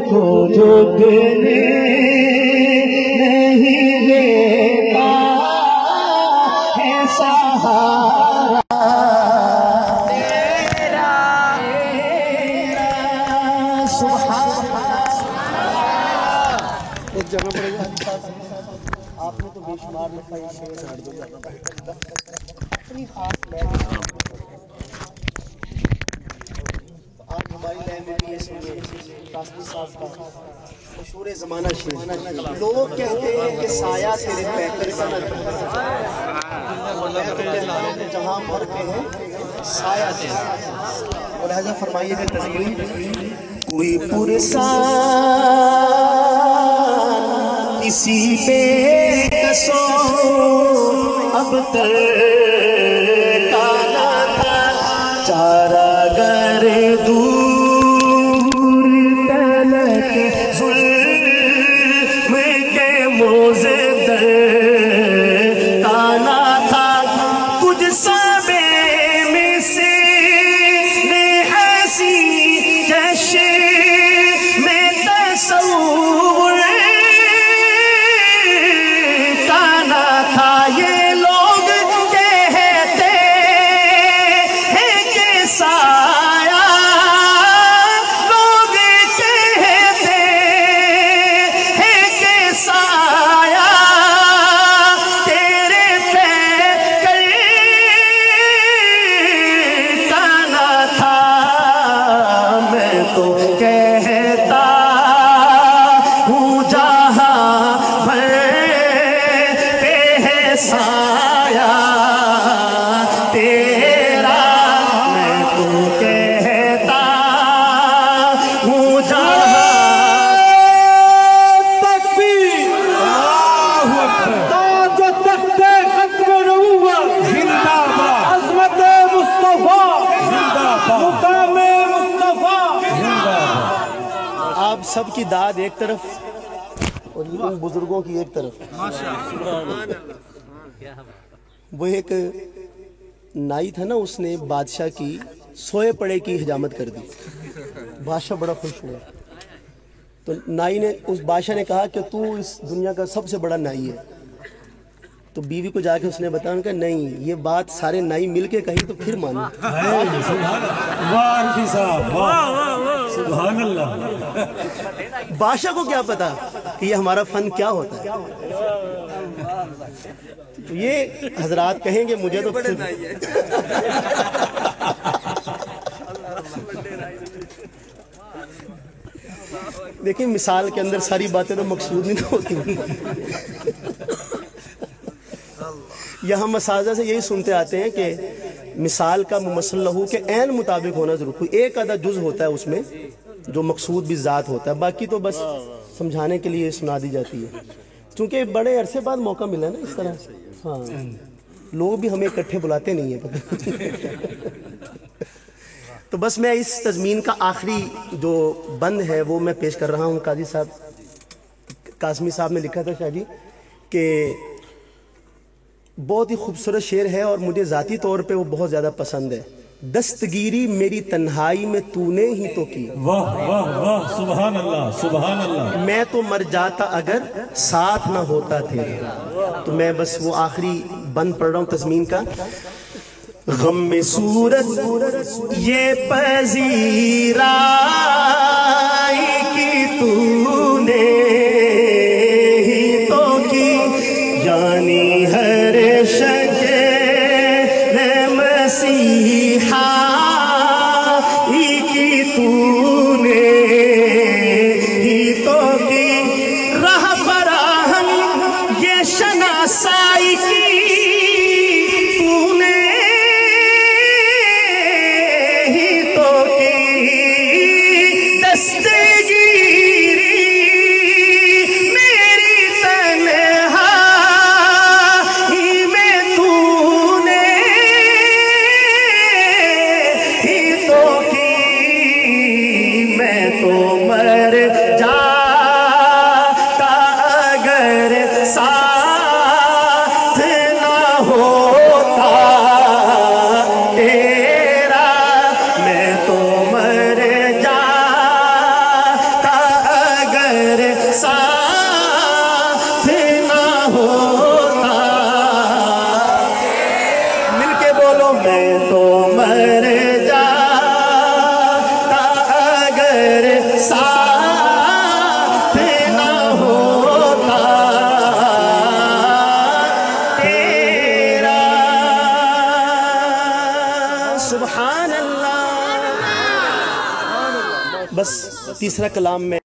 کو جھکنے نہیں دیتا ہے سہارا تیرا سبحان ایک جگہ پڑے گا آپ نے تو بے شمار لکھا یہ شعر اپنی خاص آپ ہماری لائن میں بھی یہ سنیے قاسمی صاحب کا مشہور زمانہ شعر لوگ کہتے ہیں کہ سایہ تیرے پیکر کا نہ جہاں پر کے ہیں سایہ تیرے اور لہذا فرمائیے کہ تزمین کوئی پرسان اسی پہ کسو اب تر کالا تھا چارہ گر دور تلک ظلم کے موزے در کانا تھا کچھ سبے میں سے ایسی جشن میں تصور کانا تھا یہ لوگ کہتے ہیں کہ سایہ لوگ کہتے ہیں کہ سایہ تیرے پیکر کانا تھا میں تو کہتا ہوں جہاں بھر پہ ہے سایہ تیرا میں تو کہتا ہوں جہاں تکبیر اللہ اکبر تاج و تخت ختم نبوت زندہ باد عظمت مصطفیٰ زندہ باد مقام مصطفیٰ زندہ باد آپ سب کی داد ایک طرف اور ان بزرگوں کی ایک طرف وہ ایک نائی تھا نا اس نے بادشاہ کی سوئے پڑے کی حجامت کر دی بادشاہ بڑا خوش ہوا تو نائی نے اس بادشاہ نے کہا کہ تو اس دنیا کا سب سے بڑا نائی ہے تو بیوی کو جا کے اس نے بتایا ان کا نہیں یہ بات سارے نائی مل کے کہی تو پھر مانو واہ انفی صاحب واہ سبحان اللہ بادشاہ کو کیا پتا کہ یہ ہمارا فن کیا ہوتا ہے تو یہ حضرات کہیں گے مجھے تو دیکھیں مثال کے اندر ساری باتیں تو مقصود نہیں ہوتی یہاں مساجہ سے یہی سنتے آتے ہیں کہ مثال کا ممثل لہو کے عین مطابق ہونا ضرور کوئی ایک آدھا جز ہوتا ہے اس میں جو مقصود بھی ذات ہوتا ہے باقی تو بس سمجھانے کے لیے سنا دی جاتی ہے چونکہ بڑے عرصے بعد موقع ملا نا اس طرح ہاں لوگ بھی ہمیں اکٹھے بلاتے نہیں ہیں تو بس میں اس تضمین کا آخری جو بند ہے وہ میں پیش کر رہا ہوں قاضی صاحب قاسمی صاحب نے لکھا تھا شاہ جی کہ بہت ہی خوبصورت شعر ہے اور مجھے ذاتی طور پہ وہ بہت زیادہ پسند ہے دستگیری میری تنہائی میں تو نے ہی تو کی واہ واہ واہ سبحان اللہ سبحان اللہ میں تو مر جاتا اگر ساتھ نہ ہوتا تھے تو میں بس وہ آخری بند پڑھ رہا ہوں تضمین کا غم میں صورت یہ پذیرائی کی تو نے ہی تو کی یعنی ہر شکل مسیحا کی تو نے ہی تو کی راہ فراہم یہ شناسائی کی تو نے ہی تو کی دستگیری میری تنہا بس تیسرا کلام میں